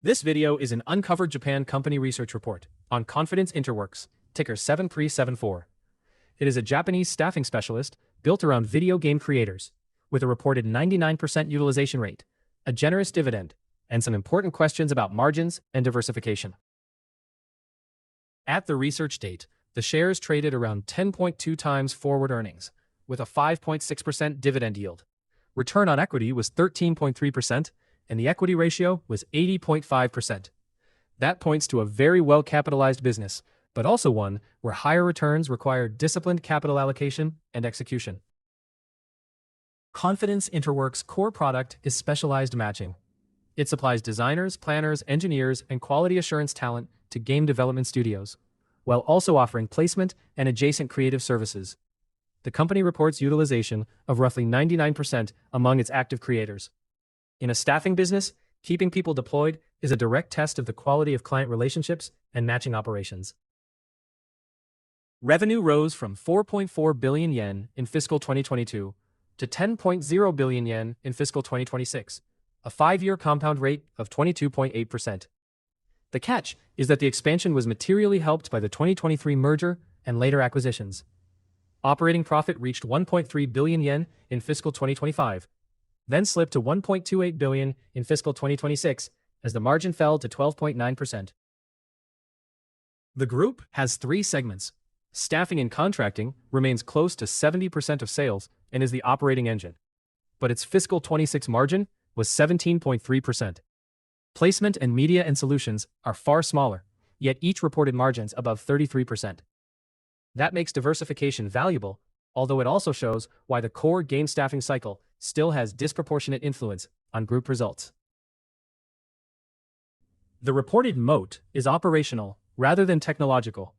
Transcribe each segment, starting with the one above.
This video is an Uncovered Japan Company research report on Confidence Interworks, ticker 7374. It is a Japanese staffing specialist built around video game creators, with a reported 99% utilization rate, a generous dividend, and some important questions about margins and diversification. At the research date, the shares traded around 10.2 times forward earnings, with a 5.6% dividend yield. Return on equity was 13.3%, and the equity ratio was 80.5%. That points to a very well-capitalized business, but also one where higher returns require disciplined capital allocation and execution. Confidence Interworks' core product is specialized matching. It supplies designers, planners, engineers, and quality assurance talent to game development studios, while also offering placement and adjacent creative services. The company reports utilization of roughly 99% among its active creators. In a staffing business, keeping people deployed is a direct test of the quality of client relationships and matching operations. Revenue rose from 4.4 billion yen in fiscal 2022 to 10.0 billion yen in fiscal 2026, a 5-year compound rate of 22.8%. The catch is that the expansion was materially helped by the 2023 merger and later acquisitions. Operating profit reached 1.3 billion yen in fiscal 2025, then slipped to 1.28 billion in fiscal 2026 as the margin fell to 12.9%. The group has 3 segments. Staffing and contracting remains close to 70% of sales and is the operating engine, but its fiscal 26 margin was 17.3%. Placement and media and solutions are far smaller, yet each reported margins above 33%. That makes diversification valuable, although it also shows why the core game staffing cycle still has disproportionate influence on group results. The reported moat is operational rather than technological.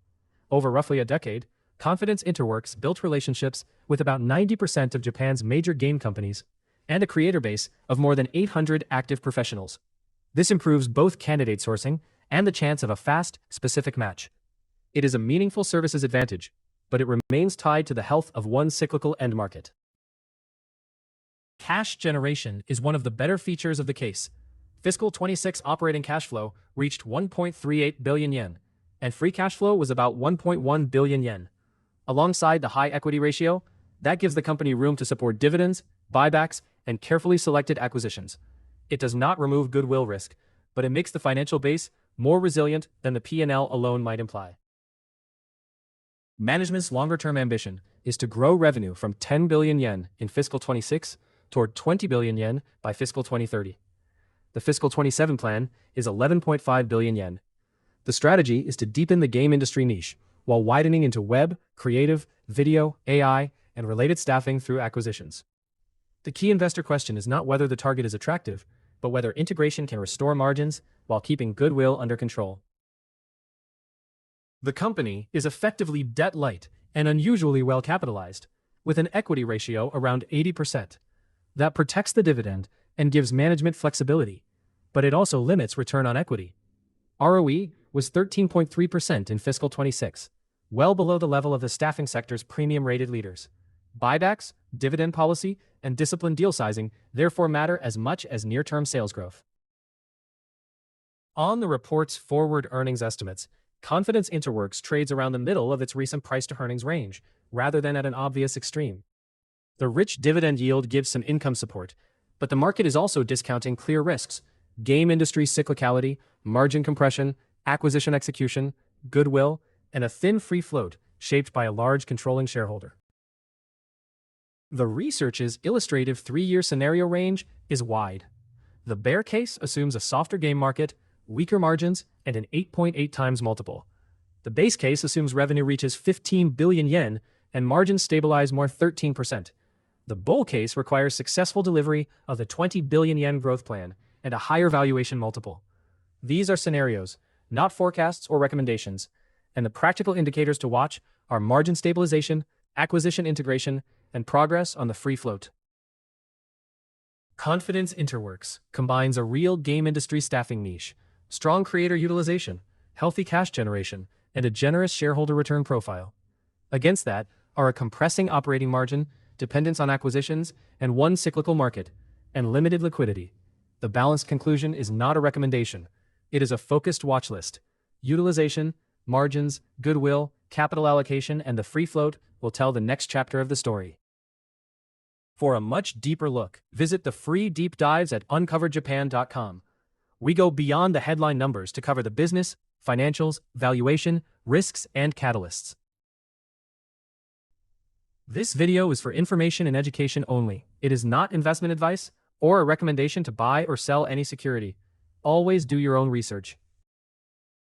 Over roughly a decade, Confidence Interworks built relationships with about 90% of Japan's major game companies and a creator base of more than 800 active professionals. This improves both candidate sourcing and the chance of a fast, specific match. It is a meaningful services advantage, but it remains tied to the health of one cyclical end market. Cash generation is one of the better features of the case. Fiscal 26 operating cash flow reached 1.38 billion yen, and free cash flow was about 1.1 billion yen. Alongside the high equity ratio, that gives the company room to support dividends, buybacks, and carefully selected acquisitions. It does not remove goodwill risk, but it makes the financial base more resilient than the P&L alone might imply. Management's longer-term ambition is to grow revenue from 10 billion yen in fiscal 26 toward 20 billion yen by fiscal 2030. The fiscal 27 plan is 11.5 billion yen. The strategy is to deepen the game industry niche while widening into web, creative, video, AI, and related staffing through acquisitions. The key investor question is not whether the target is attractive, but whether integration can restore margins while keeping goodwill under control. The company is effectively debt-light and unusually well-capitalized, with an equity ratio around 80%. That protects the dividend and gives management flexibility, but it also limits return on equity. ROE was 13.3% in fiscal 26, well below the level of the staffing sector's premium-rated leaders. Buybacks, dividend policy, and disciplined deal sizing therefore matter as much as near-term sales growth. On the report's forward earnings estimates, Confidence Interworks trades around the middle of its recent price-to-earnings range, rather than at an obvious extreme. The rich dividend yield gives some income support, but the market is also discounting clear risks: game industry cyclicality, margin compression, acquisition execution, goodwill, and a thin free float shaped by a large controlling shareholder. The research's illustrative 3-year scenario range is wide. The bear case assumes a softer game market, weaker margins, and an 8.8 times multiple. The base case assumes revenue reaches 15 billion yen and margins stabilize more 13%. The bull case requires successful delivery of the 20 billion yen growth plan and a higher valuation multiple. These are scenarios, not forecasts or recommendations, and the practical indicators to watch are margin stabilization, acquisition integration, and progress on the free float. Confidence Interworks combines a real game industry staffing niche, strong creator utilization, healthy cash generation, and a generous shareholder return profile. Against that are a compressing operating margin, dependence on acquisitions, and one cyclical market, and limited liquidity. The balanced conclusion is not a recommendation, It is a focused watch list. Utilization, margins, goodwill, capital allocation, and the free float will tell the next chapter of the story. For a much deeper look, visit the free deep dives at uncoverjapan.com. We go beyond the headline numbers to cover the business, financials, valuation, risks, and catalysts. This video is for information and education only. It is not investment advice or a recommendation to buy or sell any security. Always do your own research.